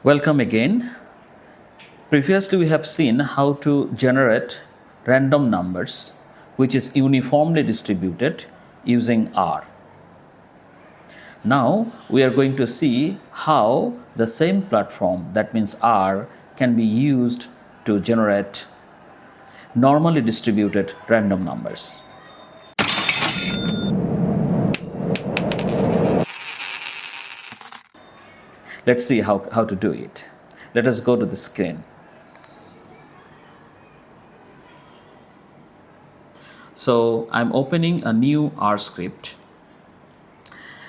Welcome again. Previously, we have seen how to generate random numbers which is uniformly distributed using R. Now, we are going to see how the same platform, that means R, can be used to generate normally distributed random numbers. Let's see how to do it. Let us go to the screen. So I'm opening a new R script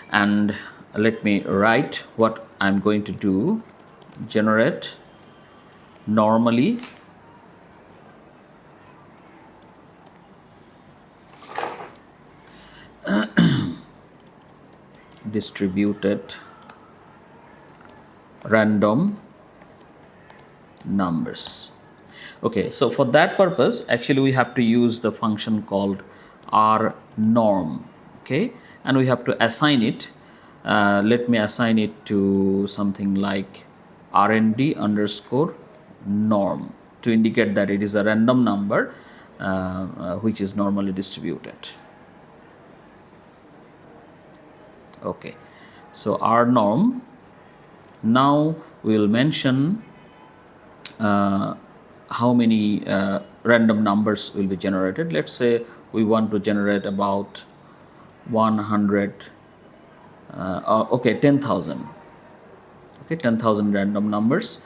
and let me write what I'm going to do. Generate normally distributed random numbers. Okay, so for that purpose, actually we have to use the function called rnorm. Okay, and we have to assign it. Let me assign it to something like rnd underscore norm to indicate that it is a random number which is normally distributed. Okay, so rnorm. Now we will mention how many random numbers will be generated. Let's say we want to generate about 100, 10,000. Okay, 10,000 random numbers.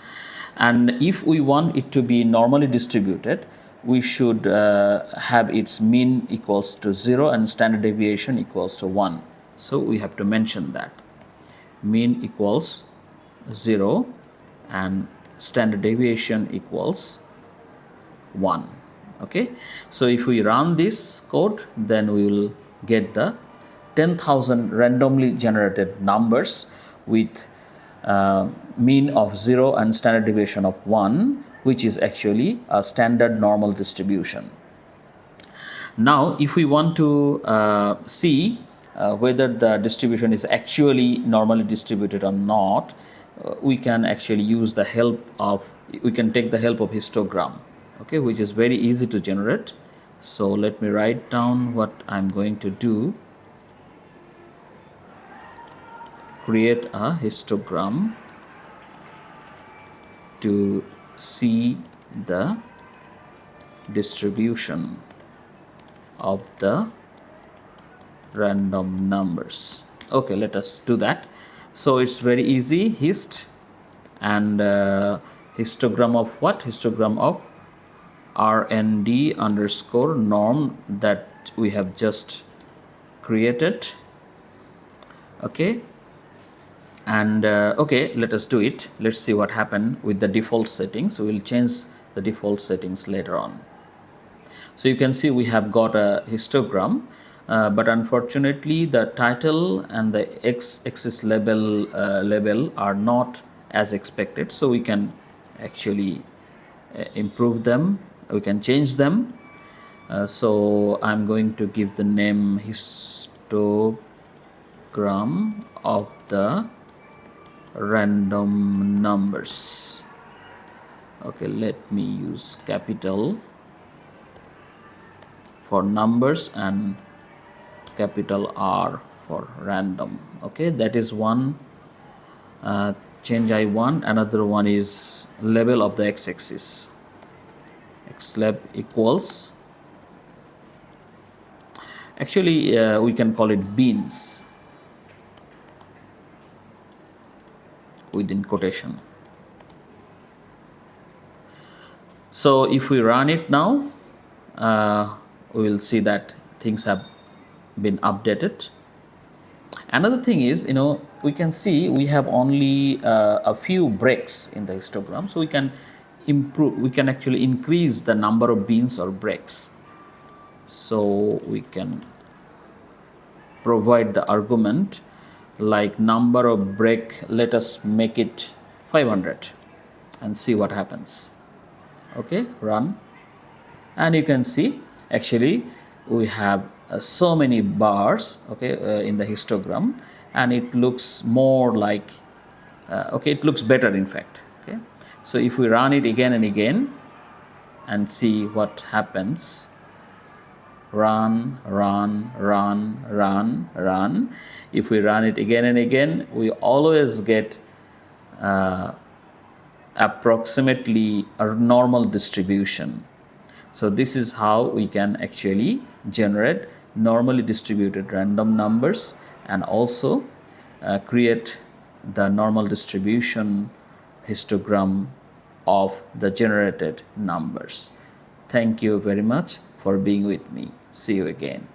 And if we want it to be normally distributed, we should have its mean equals to 0 and standard deviation equals to 1. So we have to mention that mean equals 0 and standard deviation equals 1. Okay, so if we run this code, then we will get the 10,000 randomly generated numbers with mean of 0 and standard deviation of 1, which is actually a standard normal distribution. Now if we want to see whether the distribution is actually normally distributed or not, we can actually use the help of, we can take the help of histogram, okay, which is very easy to generate. So let me write down what I'm going to do. Create a histogram to see the distribution of the random numbers. Okay, let us do that. So it's very easy. Hist and histogram of what? Histogram of rnd underscore norm that we have just created. Okay, and okay, let us do it. Let's see what happened with the default settings. We will change the default settings later on. So you can see we have got a histogram, but unfortunately the title and the x-axis label are not as expected. So we can actually improve them. We can change them. So I'm going to give the name histogram of the random numbers. Okay, let me use capital for numbers and capital R for random. Okay, that is one change I want. Another one is label of the x-axis. Xlab equals, actually we can call it beans within quotation. So if we run it now, we will see that things have been updated. Another thing is, we can see we have only a few breaks in the histogram, so we can improve, we can actually increase the number of beans or breaks. So we can provide the argument like number of break, let us make it 500 and see what happens. Okay, run, and you can see actually we have so many bars, okay, in the histogram, and it looks more like Okay, it looks better in fact. Okay, so if we run it again and again and see what happens, run, run, run, run, run. If we run it again and again, we always get approximately a normal distribution. So this is how we can actually generate normally distributed random numbers and also create the normal distribution histogram of the generated numbers. Thank you very much for being with me. See you again.